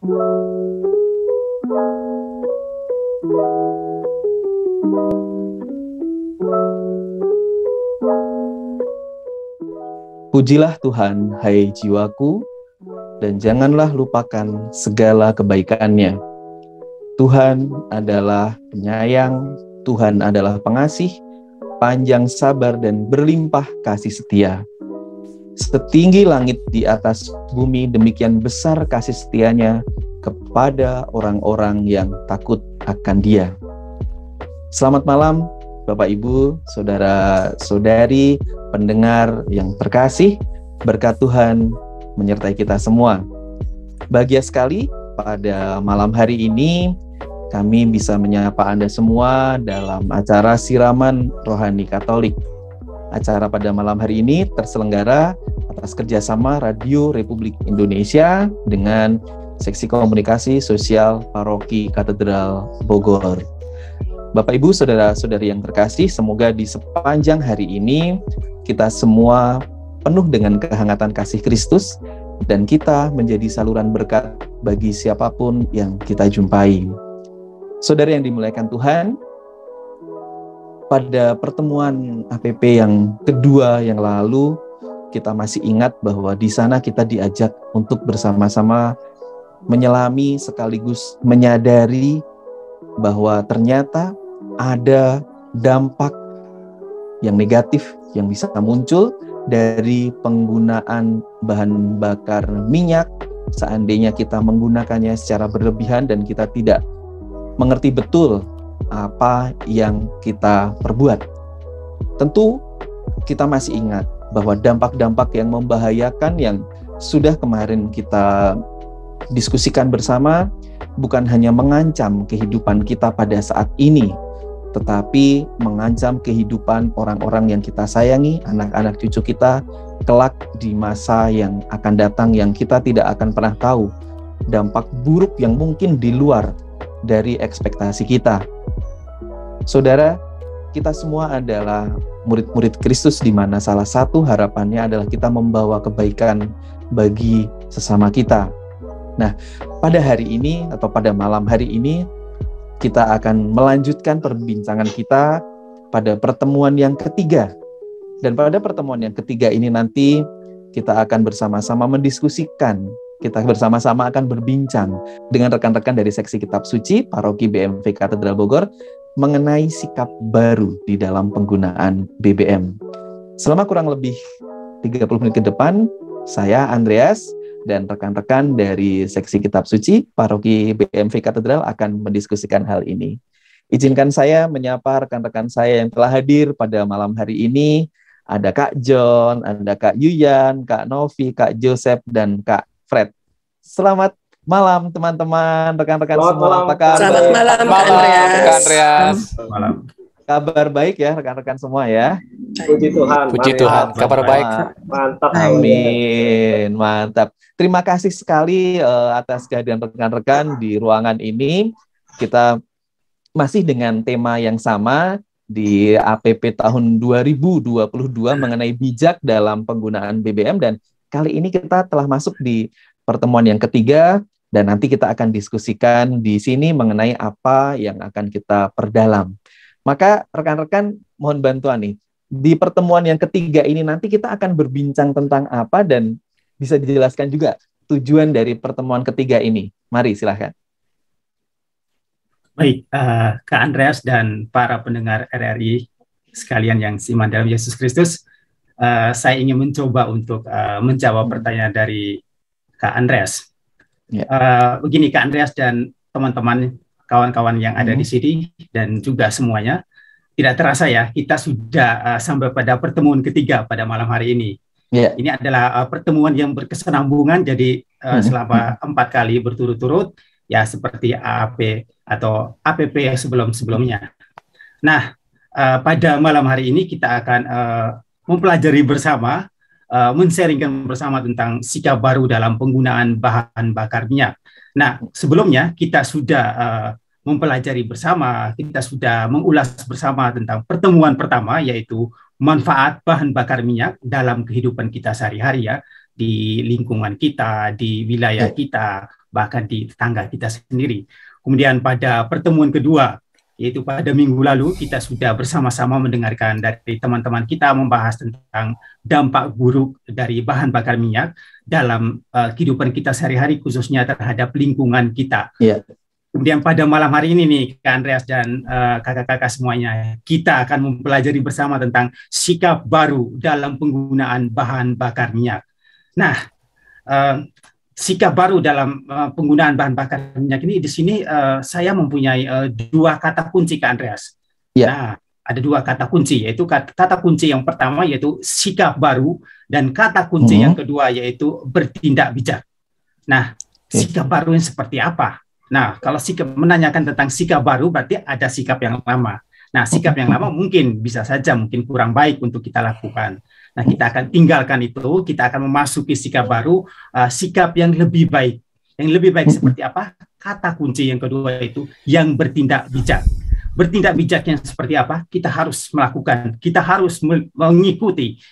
Pujilah Tuhan, hai jiwaku, dan janganlah lupakan segala kebaikan-Nya. Tuhan adalah penyayang, Tuhan adalah pengasih, panjang sabar dan berlimpah kasih setia. Setinggi langit di atas bumi, demikian besar kasih setia-Nya kepada orang-orang yang takut akan Dia. Selamat malam, Bapak Ibu, saudara-saudari, pendengar yang terkasih, berkat Tuhan menyertai kita semua. Bahagia sekali pada malam hari ini kami bisa menyapa Anda semua dalam acara Siraman Rohani Katolik. Acara pada malam hari ini terselenggara atas kerjasama Radio Republik Indonesia dengan Seksi Komunikasi Sosial Paroki Katedral Bogor. Bapak Ibu, saudara-saudari yang terkasih, semoga di sepanjang hari ini kita semua penuh dengan kehangatan kasih Kristus dan kita menjadi saluran berkat bagi siapapun yang kita jumpai. Saudara yang dimuliakan Tuhan, pada pertemuan APP yang kedua yang lalu, kita masih ingat bahwa di sana kita diajak untuk bersama-sama menyelami sekaligus menyadari bahwa ternyata ada dampak yang negatif yang bisa muncul dari penggunaan bahan bakar minyak seandainya kita menggunakannya secara berlebihan dan kita tidak mengerti betul apa yang kita perbuat. Tentu kita masih ingat bahwa dampak-dampak yang membahayakan yang sudah kemarin kita diskusikan bersama bukan hanya mengancam kehidupan kita pada saat ini, tetapi mengancam kehidupan orang-orang yang kita sayangi, anak-anak cucu kita, kelak di masa yang akan datang yang kita tidak akan pernah tahu dampak buruk yang mungkin di luar dari ekspektasi kita. Saudara, kita semua adalah murid-murid Kristus di mana salah satu harapannya adalah kita membawa kebaikan bagi sesama kita. Nah, pada hari ini atau pada malam hari ini kita akan melanjutkan perbincangan kita pada pertemuan yang ketiga. Dan pada pertemuan yang ketiga ini nanti kita akan bersama-sama mendiskusikan, kita bersama-sama akan berbincang dengan rekan-rekan dari Seksi Kitab Suci Paroki BMV Katedral Bogor mengenai sikap baru di dalam penggunaan BBM. Selama kurang lebih 30 menit ke depan, saya Andreas dan rekan-rekan dari Seksi Kitab Suci Paroki BMV Katedral akan mendiskusikan hal ini. Izinkan saya menyapa rekan-rekan saya yang telah hadir pada malam hari ini. Ada Kak John, ada Kak Yuyan, Kak Novi, Kak Joseph, dan Kak Fred. Selamat malam teman-teman, rekan-rekan semua. Apa kabar? Selamat malam, Andreas. Malam. Kabar baik ya rekan-rekan semua ya. Puji Tuhan. Puji Tuhan. Kabar baik. Mantap. Amin. Mantap. Terima kasih sekali atas kehadiran rekan-rekan di ruangan ini. Kita masih dengan tema yang sama di APP tahun 2022 mengenai bijak dalam penggunaan BBM, dan kali ini kita telah masuk di pertemuan yang ketiga dan nanti kita akan diskusikan di sini mengenai apa yang akan kita perdalam. Maka rekan-rekan mohon bantuan nih. Di pertemuan yang ketiga ini nanti kita akan berbincang tentang apa dan bisa dijelaskan juga tujuan dari pertemuan ketiga ini. Mari silahkan. Baik, Kak Andreas dan para pendengar RRI sekalian yang seiman dalam Yesus Kristus, saya ingin mencoba untuk menjawab pertanyaan dari Kak Andreas. Ya. Begini Kak Andreas dan teman-teman, kawan-kawan yang ada di sini dan juga semuanya, tidak terasa ya kita sudah sampai pada pertemuan ketiga pada malam hari ini. Yeah. Ini adalah pertemuan yang berkesinambungan, jadi selama 4 kali berturut-turut, ya seperti AAP atau APP sebelum-sebelumnya. Nah, pada malam hari ini kita akan mempelajari bersama, men-sharingkan bersama tentang sikap baru dalam penggunaan bahan bakar minyak. Nah, sebelumnya kita sudah mempelajari bersama, kita sudah mengulas bersama tentang pertemuan pertama, yaitu manfaat bahan bakar minyak dalam kehidupan kita sehari-hari ya, di lingkungan kita, di wilayah kita, bahkan di tetangga kita sendiri. Kemudian pada pertemuan kedua, yaitu pada minggu lalu, kita sudah bersama-sama mendengarkan dari teman-teman kita membahas tentang dampak buruk dari bahan bakar minyak dalam kehidupan kita sehari-hari, khususnya terhadap lingkungan kita. Yeah. Kemudian pada malam hari ini nih, Kak Andreas dan kakak-kakak semuanya, kita akan mempelajari bersama tentang sikap baru dalam penggunaan bahan bakar minyak. Nah, sikap baru dalam penggunaan bahan bakar minyak ini, di sini saya mempunyai dua kata kunci, Kak Andreas. Yeah. Nah, ada dua kata kunci, yaitu kata kunci yang pertama yaitu sikap baru, dan kata kunci yang kedua yaitu bertindak bijak. Nah, sikap baru yang seperti apa? Nah, kalau sikap menanyakan tentang sikap baru, berarti ada sikap yang lama. Nah, sikap yang lama mungkin bisa saja mungkin kurang baik untuk kita lakukan. Nah, kita akan tinggalkan itu, kita akan memasuki sikap baru, sikap yang lebih baik. Yang lebih baik seperti apa? Kata kunci yang kedua itu yang bertindak bijak. Bertindak bijak yang seperti apa? Kita harus melakukan, kita harus mengikuti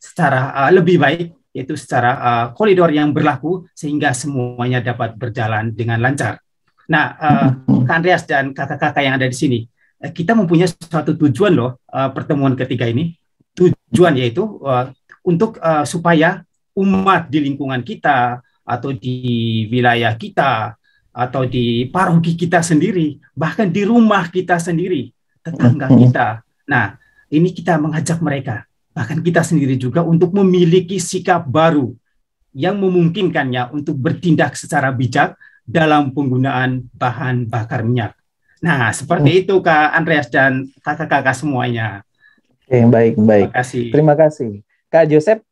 secara lebih baik, yaitu secara koridor yang berlaku sehingga semuanya dapat berjalan dengan lancar. Nah, Kak Andreas dan kakak-kakak yang ada di sini, kita mempunyai suatu tujuan loh, pertemuan ketiga ini. Tujuan yaitu untuk supaya umat di lingkungan kita, atau di wilayah kita, atau di paroki kita sendiri, bahkan di rumah kita sendiri, tetangga kita. Nah, ini kita mengajak mereka, bahkan kita sendiri juga, untuk memiliki sikap baru yang memungkinkannya untuk bertindak secara bijak dalam penggunaan bahan bakar minyak. Nah, seperti itu Kak Andreas dan kakak-kakak semuanya. Oke, baik. Terima kasih. Terima kasih. Kak Joseph,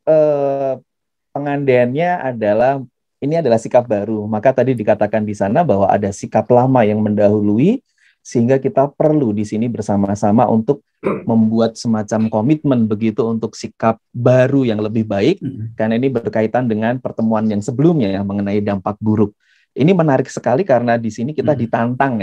pengandaiannya adalah, ini adalah sikap baru. Maka tadi dikatakan di sana bahwa ada sikap lama yang mendahului, sehingga kita perlu di sini bersama-sama untuk membuat semacam komitmen begitu untuk sikap baru yang lebih baik, karena ini berkaitan dengan pertemuan yang sebelumnya yang mengenai dampak buruk. Ini menarik sekali karena di sini kita ditantang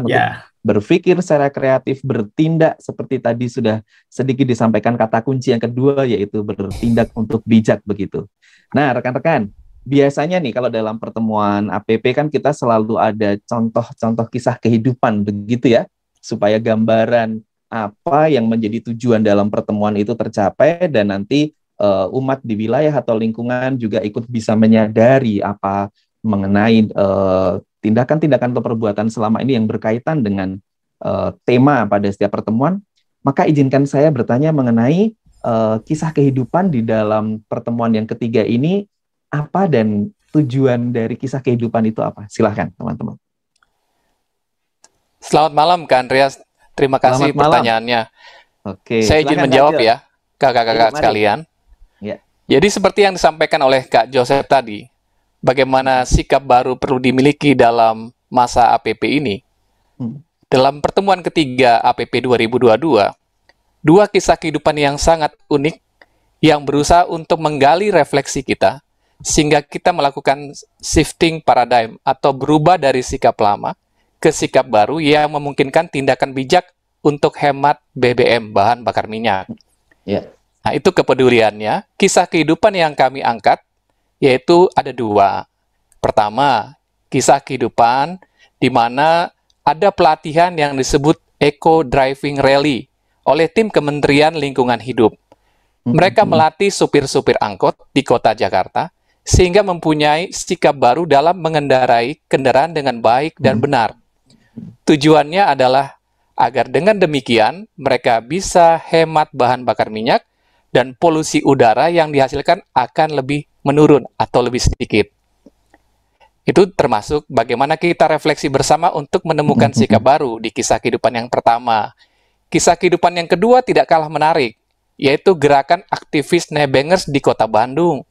untuk berpikir secara kreatif, bertindak seperti tadi sudah sedikit disampaikan kata kunci yang kedua, yaitu bertindak untuk bijak begitu. Nah, rekan-rekan, biasanya nih kalau dalam pertemuan APP kan kita selalu ada contoh-contoh kisah kehidupan begitu ya, supaya gambaran apa yang menjadi tujuan dalam pertemuan itu tercapai, dan nanti umat di wilayah atau lingkungan juga ikut bisa menyadari apa mengenai tindakan-tindakan atau perbuatan selama ini yang berkaitan dengan tema pada setiap pertemuan. Maka izinkan saya bertanya mengenai kisah kehidupan di dalam pertemuan yang ketiga ini, apa dan tujuan dari kisah kehidupan itu apa? Silahkan teman-teman. Selamat malam Kak Andreas, terima kasih pertanyaannya. Oke, saya izin menjawab ya, kakak-kakak sekalian. Ya. Jadi seperti yang disampaikan oleh Kak Joseph tadi, bagaimana sikap baru perlu dimiliki dalam masa APP ini. Dalam pertemuan ketiga APP 2022, dua kisah kehidupan yang sangat unik yang berusaha untuk menggali refleksi kita, sehingga kita melakukan shifting paradigm atau berubah dari sikap lama ke sikap baru yang memungkinkan tindakan bijak untuk hemat BBM, bahan bakar minyak. Nah, itu kepeduliannya. Kisah kehidupan yang kami angkat yaitu ada dua. Pertama, kisah kehidupan di mana ada pelatihan yang disebut Eco Driving Rally oleh tim Kementerian Lingkungan Hidup. Mereka melatih supir-supir angkot di kota Jakarta sehingga mempunyai sikap baru dalam mengendarai kendaraan dengan baik dan benar. Tujuannya adalah agar dengan demikian mereka bisa hemat bahan bakar minyak dan polusi udara yang dihasilkan akan lebih menurun atau lebih sedikit. Itu termasuk bagaimana kita refleksi bersama untuk menemukan sikap baru di kisah kehidupan yang pertama. Kisah kehidupan yang kedua tidak kalah menarik, yaitu gerakan aktivis Nebengers di kota Bandung.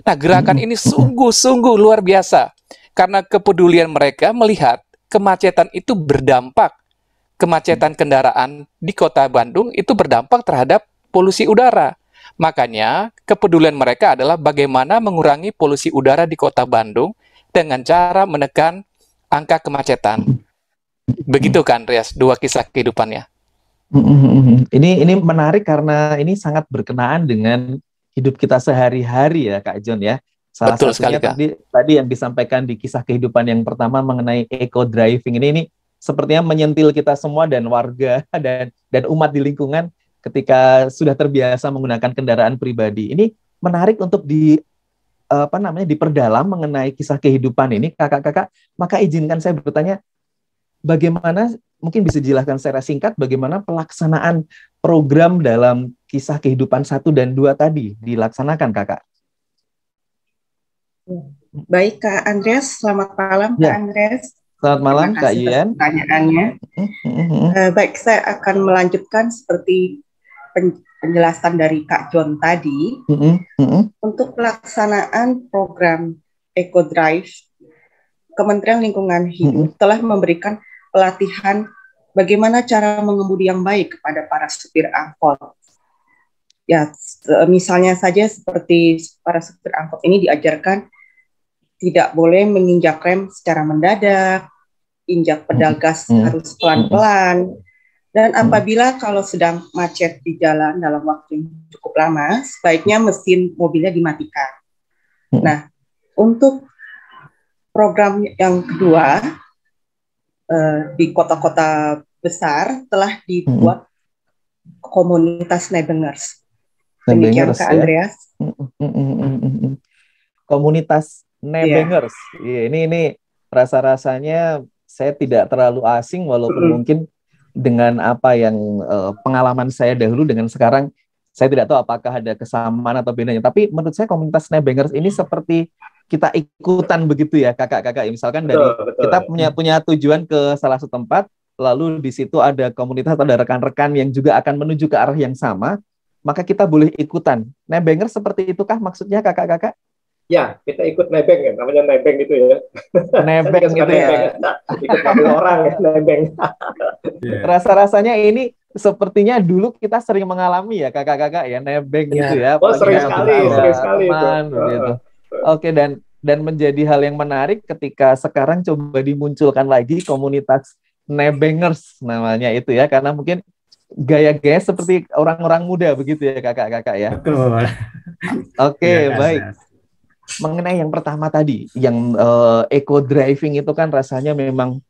Nah, gerakan ini sungguh-sungguh luar biasa, karena kepedulian mereka melihat kemacetan itu berdampak. Kemacetan kendaraan di kota Bandung itu berdampak terhadap polusi udara. Makanya, kepedulian mereka adalah bagaimana mengurangi polusi udara di kota Bandung dengan cara menekan angka kemacetan. Begitu kan, Andreas, dua kisah kehidupannya. Ini menarik karena ini sangat berkenaan dengan hidup kita sehari-hari ya, Kak John ya. Salah Betul satunya sekali, Kak. tadi yang disampaikan di kisah kehidupan yang pertama mengenai eco driving ini sepertinya menyentil kita semua dan warga dan umat di lingkungan ketika sudah terbiasa menggunakan kendaraan pribadi. Ini menarik untuk diperdalam mengenai kisah kehidupan ini, kakak-kakak. Maka izinkan saya bertanya, bagaimana, mungkin bisa dijelaskan secara singkat bagaimana pelaksanaan program dalam kisah kehidupan 1 dan 2 tadi dilaksanakan, kakak? Baik, Kak Andreas. Selamat malam, Kak Andreas. Selamat malam, Kak Ian. Pertanyaannya. Baik, saya akan melanjutkan seperti penjelasan dari Kak John tadi. Untuk pelaksanaan program Eco Drive, Kementerian Lingkungan Hidup telah memberikan pelatihan bagaimana cara mengemudi yang baik kepada para supir angkot. Ya, misalnya saja seperti para supir angkot ini diajarkan tidak boleh menginjak rem secara mendadak, injak pedal gas harus pelan-pelan, dan apabila kalau sedang macet di jalan dalam waktu yang cukup lama, sebaiknya mesin mobilnya dimatikan. Nah, untuk program yang kedua, di kota-kota besar telah dibuat komunitas Nebengers. Demikian, Kak Andreas. Komunitas Nebengers. Ini rasa-rasanya saya tidak terlalu asing, walaupun mungkin dengan apa yang pengalaman saya dahulu dengan sekarang, saya tidak tahu apakah ada kesamaan atau bedanya. Tapi menurut saya komunitas Nebengers ini seperti kita ikutan begitu ya, kakak-kakak. Misalkan kita punya tujuan ke salah satu tempat, lalu di situ ada komunitas atau ada rekan-rekan yang juga akan menuju ke arah yang sama, maka kita boleh ikutan. Nebengers seperti itukah maksudnya, kakak-kakak? Ya, kita ikut nebeng ya, namanya nebeng itu ya. Nebeng itu ya. Ikut mobil orang ya, nebeng. Rasa-rasanya ini sepertinya dulu kita sering mengalami ya, kakak-kakak ya, nebeng gitu ya. Oh, sering sekali gitu. Oke, dan menjadi hal yang menarik ketika sekarang coba dimunculkan lagi komunitas Nebengers namanya itu ya, karena mungkin gaya-gaya seperti orang-orang muda begitu ya, kakak-kakak ya. Betul. Oke, baik. Mengenai yang pertama tadi, yang eco driving itu kan rasanya memang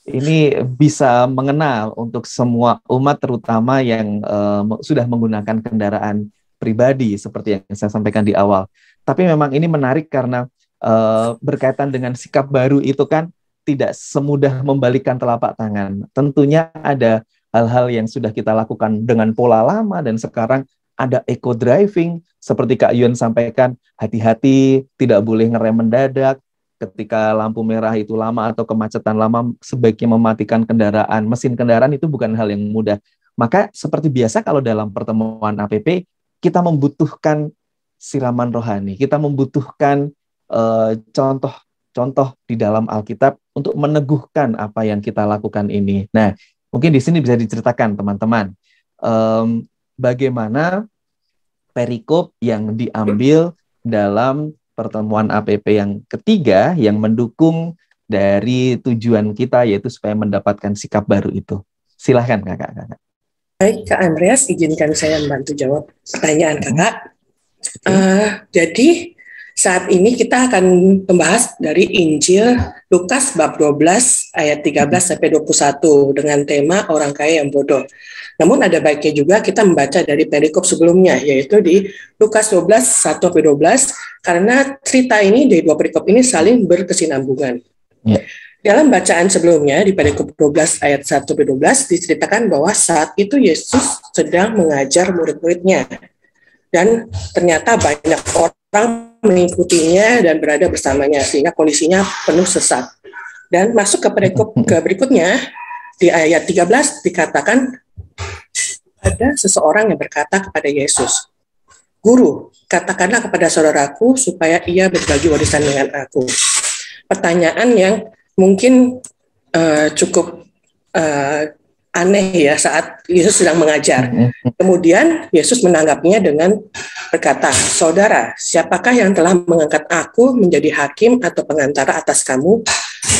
ini bisa mengenal untuk semua umat, terutama yang sudah menggunakan kendaraan pribadi seperti yang saya sampaikan di awal. Tapi memang ini menarik karena berkaitan dengan sikap baru itu kan tidak semudah membalikkan telapak tangan. Tentunya ada hal-hal yang sudah kita lakukan dengan pola lama, dan sekarang ada eco driving, seperti Kak Yun sampaikan, hati-hati, tidak boleh ngerem mendadak, ketika lampu merah itu lama atau kemacetan lama, sebaiknya mematikan kendaraan. Mesin kendaraan itu bukan hal yang mudah. Maka seperti biasa kalau dalam pertemuan APP, kita membutuhkan siraman rohani, kita membutuhkan contoh-contoh di dalam Alkitab untuk meneguhkan apa yang kita lakukan ini. Nah, mungkin di sini bisa diceritakan teman-teman, bagaimana perikop yang diambil dalam pertemuan APP yang ketiga yang mendukung dari tujuan kita, yaitu supaya mendapatkan sikap baru itu. Silahkan kakak-kakak. Baik, Kak Andreas, izinkan saya membantu jawab pertanyaan kakak. Jadi saat ini kita akan membahas dari Injil Lukas bab 12 ayat 13 sampai 21 dengan tema orang kaya yang bodoh. Namun ada baiknya juga kita membaca dari perikop sebelumnya, yaitu di Lukas 12 1 sampai 12, karena cerita ini dari dua perikop ini saling berkesinambungan. Dalam bacaan sebelumnya di perikop 12 ayat 1 sampai 12 diceritakan bahwa saat itu Yesus sedang mengajar murid-muridnya. Dan ternyata banyak orang mengikutinya dan berada bersamanya, sehingga kondisinya penuh sesat. Dan masuk ke perikop berikutnya, di ayat 13 dikatakan, ada seseorang yang berkata kepada Yesus, "Guru, katakanlah kepada saudaraku supaya ia berbagi warisan dengan aku." Pertanyaan yang mungkin cukup aneh ya saat Yesus sedang mengajar. Kemudian Yesus menanggapinya dengan berkata, "Saudara, siapakah yang telah mengangkat aku menjadi hakim atau pengantara atas kamu?"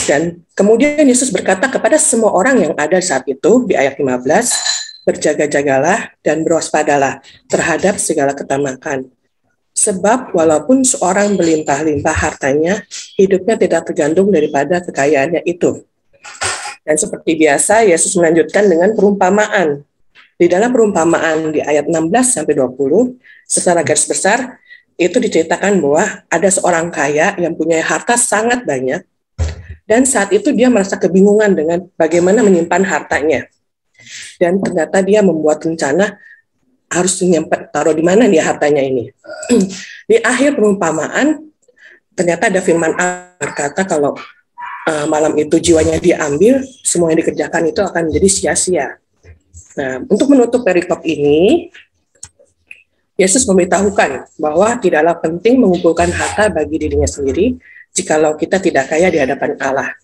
Dan kemudian Yesus berkata kepada semua orang yang ada saat itu di ayat 15, "Berjaga-jagalah dan berwaspadalah terhadap segala ketamakan. Sebab walaupun seorang berlimpah-limpah hartanya, hidupnya tidak tergantung daripada kekayaannya itu. Dan seperti biasa, Yesus melanjutkan dengan perumpamaan. Di dalam perumpamaan di ayat 16-20, secara garis besar, itu diceritakan bahwa ada seorang kaya yang punya harta sangat banyak, dan saat itu dia merasa kebingungan dengan bagaimana menyimpan hartanya. Dan ternyata dia membuat rencana harus taruh di mana dia hartanya ini. Di akhir perumpamaan, ternyata ada firman Allah berkata kalau malam itu jiwanya diambil, semua yang dikerjakan itu akan menjadi sia-sia. Nah, untuk menutup perikop ini, Yesus memberitahukan bahwa tidaklah penting mengumpulkan harta bagi dirinya sendiri jikalau kita tidak kaya di hadapan Allah.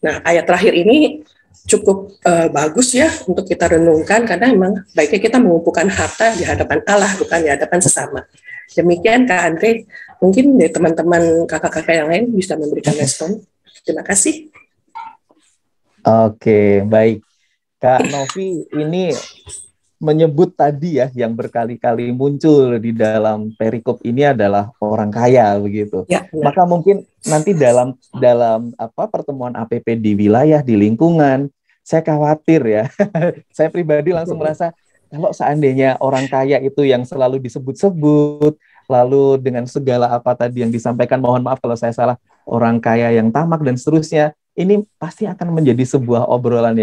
Nah, ayat terakhir ini cukup bagus ya untuk kita renungkan, karena memang baiknya kita mengumpulkan harta di hadapan Allah, bukan di hadapan sesama. Demikian Kak Andre, mungkin dari teman-teman kakak-kakak yang lain bisa memberikan respon. Terima kasih. Oke, baik. Kak Novi ini menyebut tadi ya, yang berkali-kali muncul di dalam perikop ini adalah orang kaya begitu. Ya, maka mungkin nanti dalam pertemuan APP di wilayah, di lingkungan, saya khawatir ya. Saya pribadi langsung merasa kalau seandainya orang kaya itu yang selalu disebut-sebut, lalu dengan segala apa tadi yang disampaikan, mohon maaf kalau saya salah, orang kaya yang tamak dan seterusnya, ini pasti akan menjadi sebuah obrolan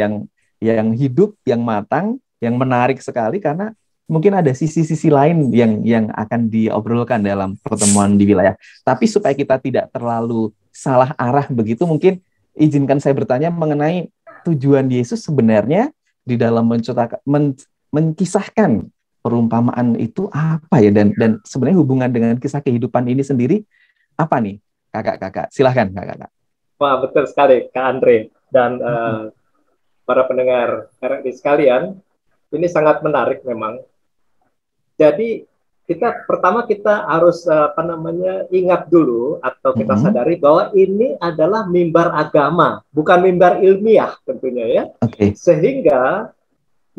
yang hidup, yang matang, yang menarik sekali, karena mungkin ada sisi-sisi lain yang akan diobrolkan dalam pertemuan di wilayah. Tapi supaya kita tidak terlalu salah arah begitu, mungkin izinkan saya bertanya mengenai tujuan Yesus sebenarnya di dalam menkisahkan perumpamaan itu apa ya, dan sebenarnya hubungan dengan kisah kehidupan ini sendiri apa nih, kakak-kakak? Silahkan kakak-kakak. Wah, betul sekali Kak Andre dan para pendengar RRI sekalian, ini sangat menarik memang. Jadi kita harus ingat dulu atau kita sadari bahwa ini adalah mimbar agama, bukan mimbar ilmiah tentunya ya. Okay. Sehingga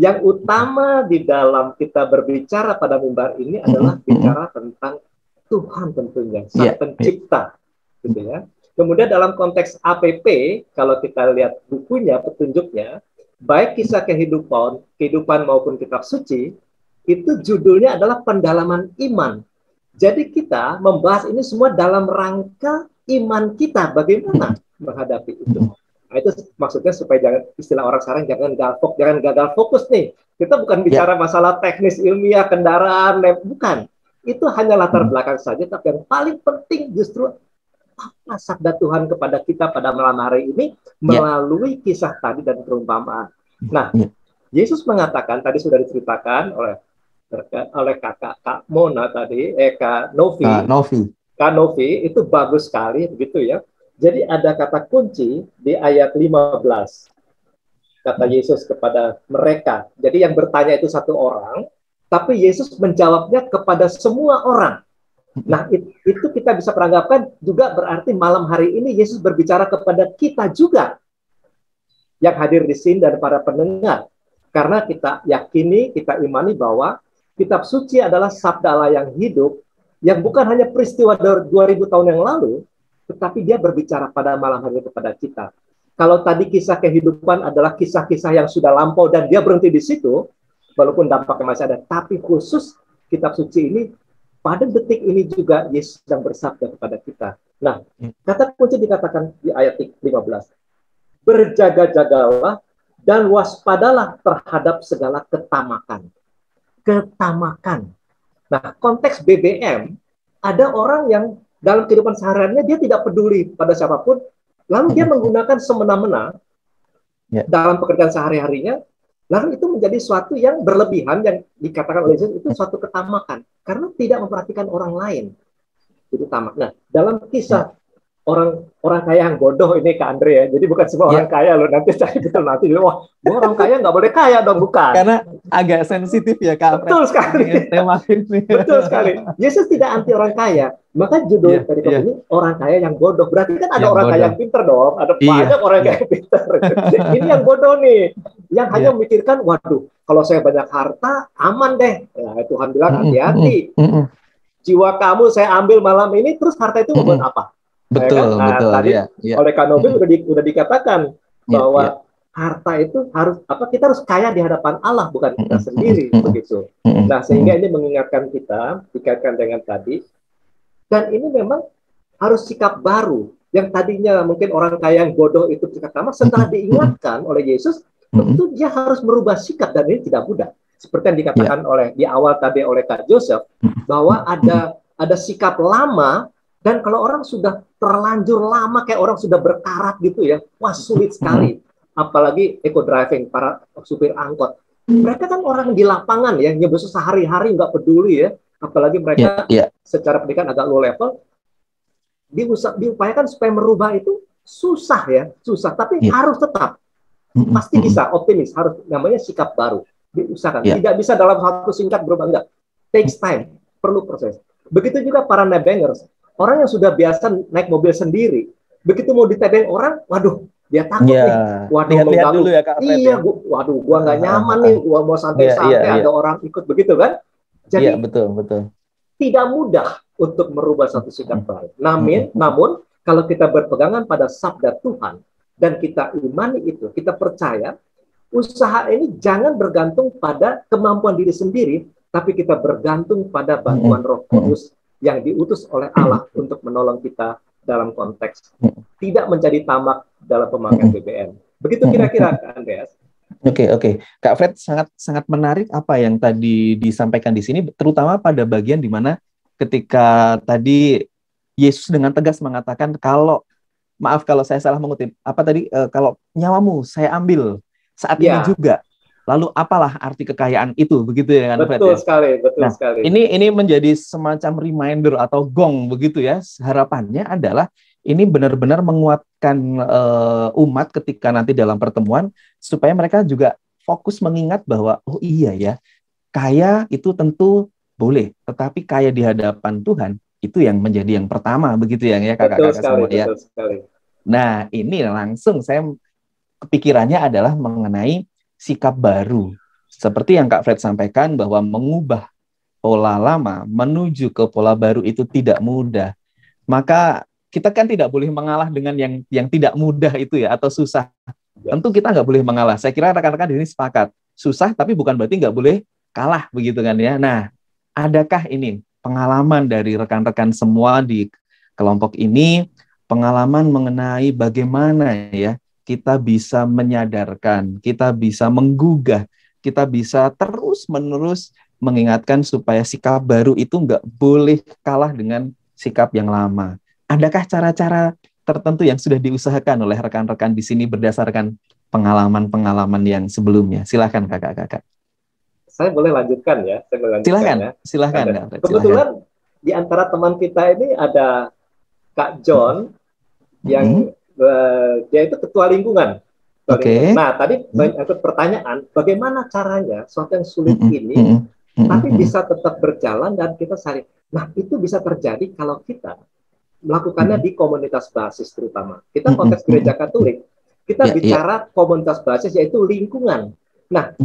yang utama di dalam kita berbicara pada mimbar ini adalah bicara tentang Tuhan tentunya, Sang Pencipta, gitu ya. Kemudian dalam konteks APP, kalau kita lihat bukunya, petunjuknya, baik kisah kehidupan maupun kitab suci, itu judulnya adalah pendalaman iman. Jadi kita membahas ini semua dalam rangka iman kita, bagaimana menghadapi itu. Nah, itu maksudnya supaya jangan, istilah orang sekarang, jangan gagal fokus nih. Kita bukan bicara masalah teknis ilmiah, kendaraan, bukan. Itu hanya latar belakang saja, tapi yang paling penting justru apa sabda Tuhan kepada kita pada malam hari ini melalui kisah tadi dan perumpamaan. Nah, Yesus mengatakan, tadi sudah diceritakan oleh Kak Mona tadi, Kak Novi, itu bagus sekali begitu ya. Jadi ada kata kunci di ayat 15. Kata Yesus kepada mereka. Jadi yang bertanya itu satu orang, tapi Yesus menjawabnya kepada semua orang. Nah, itu kita bisa peranggapkan juga berarti malam hari ini Yesus berbicara kepada kita juga yang hadir di sini dan para pendengar. Karena kita yakini, kita imani bahwa kitab suci adalah sabda Allah yang hidup, yang bukan hanya peristiwa 2000 tahun yang lalu, tetapi dia berbicara pada malam hari ini kepada kita. Kalau tadi kisah kehidupan adalah kisah-kisah yang sudah lampau dan dia berhenti di situ, walaupun dampaknya masih ada, tapi khusus kitab suci ini, pada detik ini juga Yesus sedang bersabda kepada kita. Nah, kata kunci dikatakan di ayat 15. Berjaga-jagalah dan waspadalah terhadap segala ketamakan. Ketamakan. Nah, konteks BBM, ada orang yang dalam kehidupan sehariannya dia tidak peduli pada siapapun, lalu dia menggunakan semena-mena dalam pekerjaan sehari-harinya, lalu itu menjadi suatu yang berlebihan, yang dikatakan oleh Yesus itu suatu ketamakan, karena tidak memperhatikan orang lain. Jadi tamak. Nah, dalam kisah orang kaya yang bodoh ini Kak Andre ya, jadi bukan semua orang kaya loh, nanti saya betul nanti, wah orang kaya nggak boleh kaya dong, bukan. Karena agak sensitif ya Kak. Betul sekali. Betul sekali. Yesus tidak anti orang kaya, maka judul dari ini orang kaya yang bodoh. Berarti kan ada orang kaya yang pintar dong, ada banyak orang kaya yang pintar. Ini yang bodoh nih, yang hanya memikirkan, waduh, kalau saya banyak harta, aman deh. Nah, Tuhan bilang hati-hati. jiwa kamu saya ambil malam ini, terus harta itu membuat apa? Betul, ya kan? Nah, betul. tadi oleh Kak Nobil udah dikatakan bahwa harta itu harus kita harus kaya di hadapan Allah, bukan kita sendiri, begitu. Nah, sehingga ini mengingatkan kita dikaitkan dengan tadi, dan ini memang harus sikap baru. Yang tadinya mungkin orang kaya yang bodoh itu sikap lama, setelah diingatkan oleh Yesus, tentu dia harus merubah sikap, dan ini tidak mudah. Seperti yang dikatakan di awal tadi oleh Kak Joseph, bahwa ada sikap lama, dan kalau orang sudah terlanjur lama, kayak orang sudah berkarat gitu ya, wah sulit sekali. Apalagi eco-driving, para supir angkot. Mereka kan orang di lapangan ya, nyebut sehari-hari nggak peduli ya, apalagi mereka secara pendidikan agak low level, diupayakan supaya merubah itu susah ya, tapi harus tetap pasti bisa, optimis, harus namanya sikap baru, diusahakan. Tidak bisa dalam satu singkat berubah, enggak, takes time, perlu proses. Begitu juga para nebengers, orang yang sudah biasa naik mobil sendiri, begitu mau ditebeng orang, waduh, dia takut nih, waduh, lihat dulu ya Kak Fred, iya, waduh, gua nggak nyaman nih, gua mau santai-santai, ada orang ikut, begitu kan? Jadi betul. Tidak mudah untuk merubah satu sikap baru. Namun kalau kita berpegangan pada sabda Tuhan dan kita imani itu, kita percaya, usaha ini jangan bergantung pada kemampuan diri sendiri, tapi kita bergantung pada bantuan Roh Kudus yang diutus oleh Allah untuk menolong kita dalam konteks tidak menjadi tamak dalam pemakaian BBM. Begitu kira-kira, Kak Andreas. Oke. Kak Fred, sangat menarik apa yang tadi disampaikan di sini, terutama pada bagian di mana ketika tadi Yesus dengan tegas mengatakan, maaf kalau saya salah mengutip, kalau nyawamu saya ambil saat ini juga. Lalu apalah arti kekayaan itu, begitu ya kan Fred? Betul sekali. Ini menjadi semacam reminder atau gong begitu ya. Harapannya adalah ini benar-benar menguatkan umat ketika nanti dalam pertemuan, supaya mereka juga fokus mengingat bahwa oh iya ya, kaya itu tentu boleh, tetapi kaya di hadapan Tuhan itu yang menjadi yang pertama, begitu ya kakak-kakak semua ya. Betul sekali. Nah, ini langsung saya kepikirannya adalah mengenai sikap baru. Seperti yang Kak Fred sampaikan bahwa mengubah pola lama menuju ke pola baru itu tidak mudah. Maka kita kan tidak boleh mengalah dengan yang tidak mudah itu ya, atau susah. Tentu kita nggak boleh mengalah. Saya kira rekan-rekan di sini sepakat. Susah tapi bukan berarti nggak boleh kalah, begitu kan ya. Nah, adakah ini pengalaman dari rekan-rekan semua di kelompok ini, pengalaman mengenai bagaimana ya kita bisa menyadarkan, kita bisa menggugah, kita bisa terus-menerus mengingatkan supaya sikap baru itu nggak boleh kalah dengan sikap yang lama. Adakah cara-cara tertentu yang sudah diusahakan oleh rekan-rekan di sini berdasarkan pengalaman-pengalaman yang sebelumnya? Silakan kakak-kakak. Saya boleh lanjutkan ya. Silakan. Kebetulan di antara teman kita ini ada Kak John yang dia itu ketua lingkungan. Oke. Nah, tadi banyak pertanyaan, bagaimana caranya suatu yang sulit ini tapi bisa tetap berjalan dan kita saling. Nah, itu bisa terjadi kalau kita melakukannya di komunitas basis terutama. Kita konteks gereja Katolik, kita bicara komunitas basis yaitu lingkungan. Nah,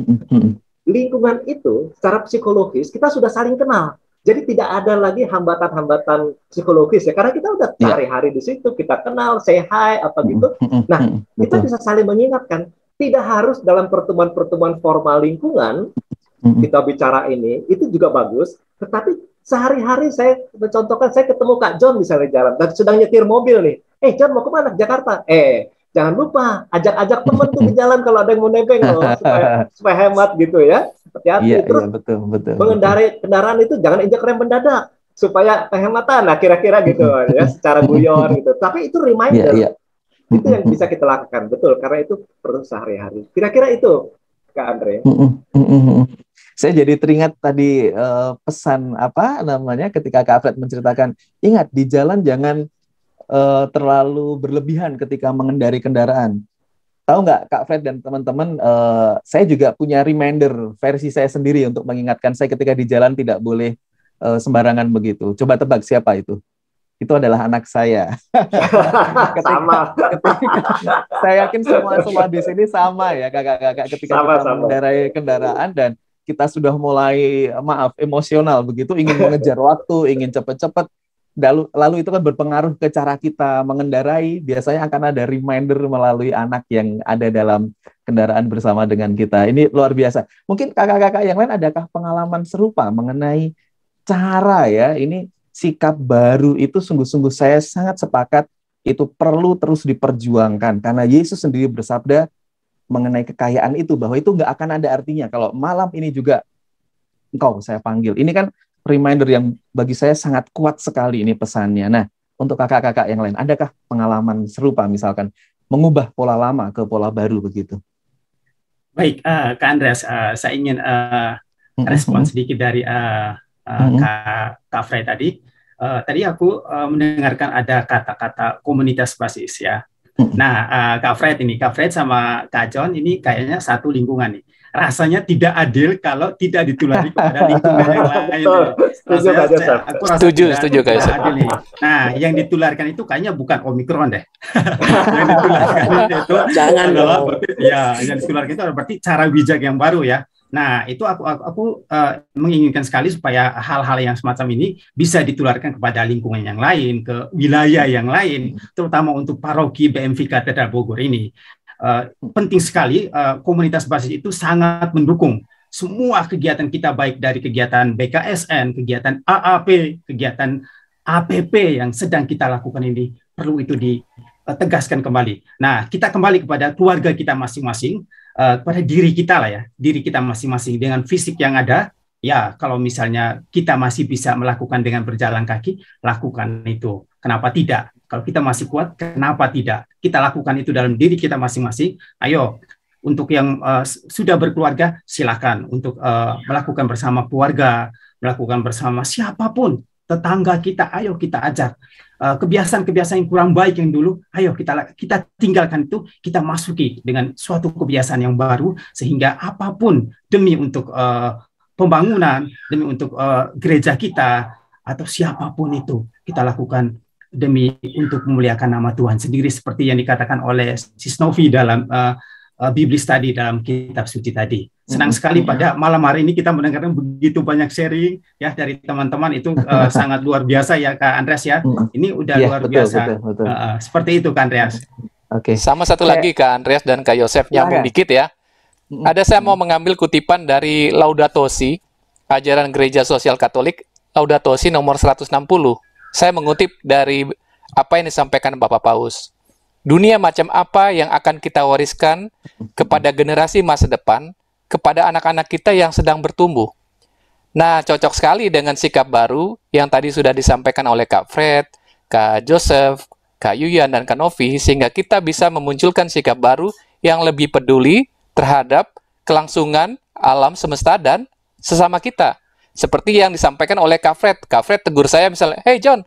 lingkungan itu secara psikologis kita sudah saling kenal. Jadi tidak ada lagi hambatan-hambatan psikologis ya, karena kita udah hari-hari di situ, kita kenal, say hi, apa gitu. Nah, kita bisa saling mengingatkan. Tidak harus dalam pertemuan-pertemuan formal lingkungan, kita bicara ini, itu juga bagus. Tetapi sehari-hari saya mencontohkan, saya ketemu Kak John misalnya jalan, dan sedang nyetir mobil nih. John mau kemana? Jakarta. Jangan lupa, ajak-ajak temen tuh di jalan kalau ada yang mau nebeng loh, supaya hemat gitu ya. Hati-hati. Terus betul. mengendarai kendaraan itu jangan injak rem mendadak supaya penghematan. Nah, kira-kira gitu ya, secara guyon gitu. Tapi itu reminder. Itu yang bisa kita lakukan, betul, karena itu perlu sehari-hari. Kira-kira itu, Kak Andre. Saya jadi teringat tadi pesan ketika Kak Fred menceritakan, ingat di jalan jangan terlalu berlebihan ketika mengendari kendaraan. Tahu nggak Kak Fred dan teman-teman, saya juga punya reminder versi saya sendiri untuk mengingatkan saya ketika di jalan tidak boleh sembarangan begitu. Coba tebak siapa itu? Itu adalah anak saya. Sama. Saya yakin semua di sini sama ya kakak-kakak ketika kita mengendarai kendaraan, dan kita sudah mulai emosional begitu, ingin mengejar waktu, ingin cepat-cepat. Lalu itu kan berpengaruh ke cara kita mengendarai. Biasanya akan ada reminder melalui anak yang ada dalam kendaraan bersama dengan kita. Ini luar biasa. Mungkin kakak-kakak yang lain adakah pengalaman serupa mengenai cara ya, ini sikap baru itu sungguh-sungguh saya sangat sepakat itu perlu terus diperjuangkan. Karena Yesus sendiri bersabda mengenai kekayaan itu, bahwa itu nggak akan ada artinya kalau malam ini juga engkau saya panggil. Ini kan reminder yang bagi saya sangat kuat sekali ini pesannya. Nah, untuk kakak-kakak yang lain, adakah pengalaman serupa misalkan mengubah pola lama ke pola baru begitu? Baik, Kak Andreas, saya ingin respon sedikit dari Kak Fred tadi. Tadi aku mendengarkan ada kata-kata komunitas basis ya. Nah, Kak Fred sama Kak John ini kayaknya satu lingkungan nih. Rasanya tidak adil kalau tidak ditulari kepada lingkungan yang lain. Setuju Kak Yosef. Nah, yang ditularkan itu kayaknya bukan Omikron deh. Yang ditularkan itu yang ditularkan itu berarti cara bijak yang baru ya. Nah, itu aku menginginkan sekali supaya hal-hal yang semacam ini bisa ditularkan kepada lingkungan yang lain, ke wilayah yang lain, terutama untuk paroki BMV Katedral Bogor ini. Penting sekali, komunitas basis itu sangat mendukung semua kegiatan kita, baik dari kegiatan BKSN, kegiatan AAP, kegiatan APP yang sedang kita lakukan ini, perlu itu ditegaskan kembali. Nah, kita kembali kepada keluarga kita masing-masing, pada diri kita lah ya, diri kita masing-masing dengan fisik yang ada. Ya, kalau misalnya kita masih bisa melakukan dengan berjalan kaki, lakukan itu. Kenapa tidak? Kalau kita masih kuat, kenapa tidak? Kita lakukan itu dalam diri kita masing-masing. Ayo, untuk yang sudah berkeluarga, silakan untuk melakukan bersama keluarga, melakukan bersama siapapun, tetangga kita, ayo kita ajak. Kebiasaan-kebiasaan yang kurang baik yang dulu, ayo kita tinggalkan itu, kita masuki dengan suatu kebiasaan yang baru, sehingga apapun demi untuk pembangunan, demi untuk gereja kita, atau siapapun itu, kita lakukan demi untuk memuliakan nama Tuhan sendiri, seperti yang dikatakan oleh Sis Novi dalam Biblis tadi, dalam kitab suci tadi. Senang sekali pada malam hari ini kita mendengarkan begitu banyak sharing ya dari teman-teman, itu sangat luar biasa ya Kak Andreas ya. Ini udah luar biasa. Betul. Seperti itu Kak Andreas. Oke. Sama satu lagi Kak Andreas dan Kak Yosef, nyambung dikit ya. Ada saya mau mengambil kutipan dari Laudato Si, ajaran Gereja Sosial Katolik, Laudato Si nomor 160. Saya mengutip dari apa yang disampaikan Bapak Paus. Dunia macam apa yang akan kita wariskan kepada generasi masa depan, kepada anak-anak kita yang sedang bertumbuh. Nah, cocok sekali dengan sikap baru yang tadi sudah disampaikan oleh Kak Fred, Kak Joseph, Kak Yuyan, dan Kak Novi, sehingga kita bisa memunculkan sikap baru yang lebih peduli terhadap kelangsungan alam semesta dan sesama kita. Seperti yang disampaikan oleh Kak Fred. Kak Fred tegur saya misalnya, "Hey John,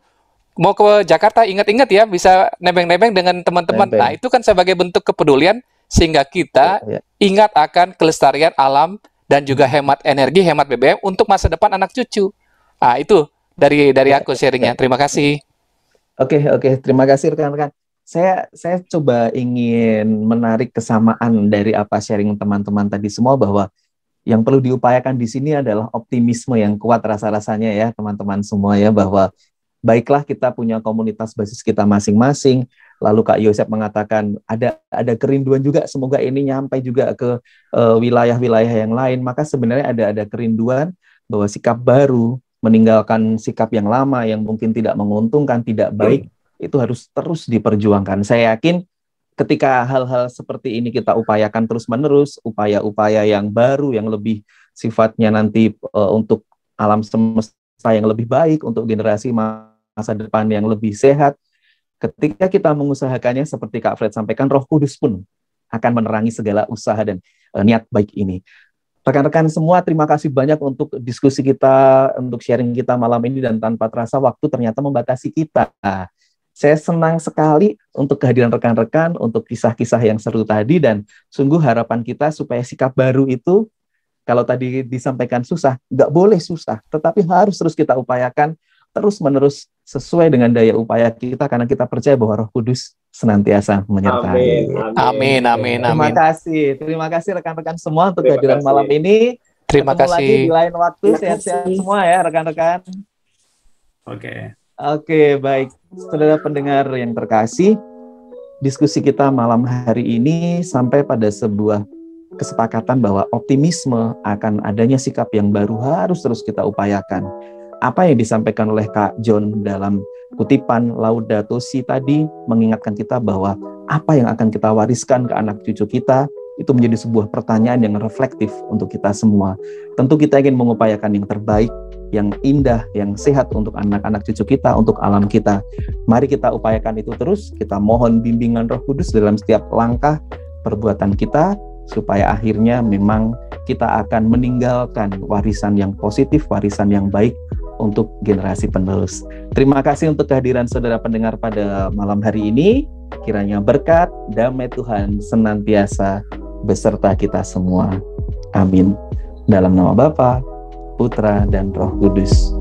mau ke Jakarta, ingat-ingat ya, bisa nebeng-nebeng dengan teman-teman." Nah, itu kan sebagai bentuk kepedulian, sehingga kita ingat akan kelestarian alam dan juga hemat energi, hemat BBM untuk masa depan anak cucu. Nah, itu dari aku sharingnya. Terima kasih. Oke, terima kasih rekan-rekan. Saya coba ingin menarik kesamaan dari apa sharing teman-teman tadi semua, bahwa yang perlu diupayakan di sini adalah optimisme yang kuat rasa-rasanya ya teman-teman semua ya, bahwa baiklah kita punya komunitas basis kita masing-masing. Lalu Kak Yosef mengatakan ada kerinduan juga, semoga ini nyampe juga ke wilayah-wilayah yang lain. Maka sebenarnya ada kerinduan bahwa sikap baru, meninggalkan sikap yang lama yang mungkin tidak menguntungkan, tidak baik, itu harus terus diperjuangkan. Saya yakin ketika hal-hal seperti ini kita upayakan terus-menerus, upaya-upaya yang baru, yang lebih sifatnya nanti untuk alam semesta yang lebih baik, untuk generasi masa depan yang lebih sehat, ketika kita mengusahakannya seperti Kak Fred sampaikan, Roh Kudus pun akan menerangi segala usaha dan niat baik ini. Rekan-rekan semua, terima kasih banyak untuk diskusi kita, untuk sharing kita malam ini, dan tanpa terasa waktu ternyata membatasi kita. Saya senang sekali untuk kehadiran rekan-rekan, untuk kisah-kisah yang seru tadi, dan sungguh harapan kita supaya sikap baru itu, kalau tadi disampaikan susah, nggak boleh susah, tetapi harus terus kita upayakan, terus-menerus sesuai dengan daya upaya kita, karena kita percaya bahwa Roh Kudus senantiasa menyertai. Amin. Terima kasih rekan-rekan semua untuk kehadiran malam ini. Terima Ketemu lagi kasih. di lain waktu. Sehat-sehat semua ya rekan-rekan. Oke, baik. Saudara pendengar yang terkasih, diskusi kita malam hari ini sampai pada sebuah kesepakatan bahwa optimisme akan adanya sikap yang baru harus terus kita upayakan. Apa yang disampaikan oleh Kak John dalam kutipan Laudato Si tadi mengingatkan kita bahwa apa yang akan kita wariskan ke anak cucu kita itu menjadi sebuah pertanyaan yang reflektif untuk kita semua. Tentu kita ingin mengupayakan yang terbaik, yang indah, yang sehat untuk anak-anak cucu kita, untuk alam kita. Mari kita upayakan itu terus, kita mohon bimbingan Roh Kudus dalam setiap langkah perbuatan kita, supaya akhirnya memang kita akan meninggalkan warisan yang positif, warisan yang baik untuk generasi penerus. Terima kasih untuk kehadiran saudara pendengar pada malam hari ini. Kiranya berkat, damai Tuhan senantiasa beserta kita semua. Amin. Dalam nama Bapa, Putra, dan Roh Kudus.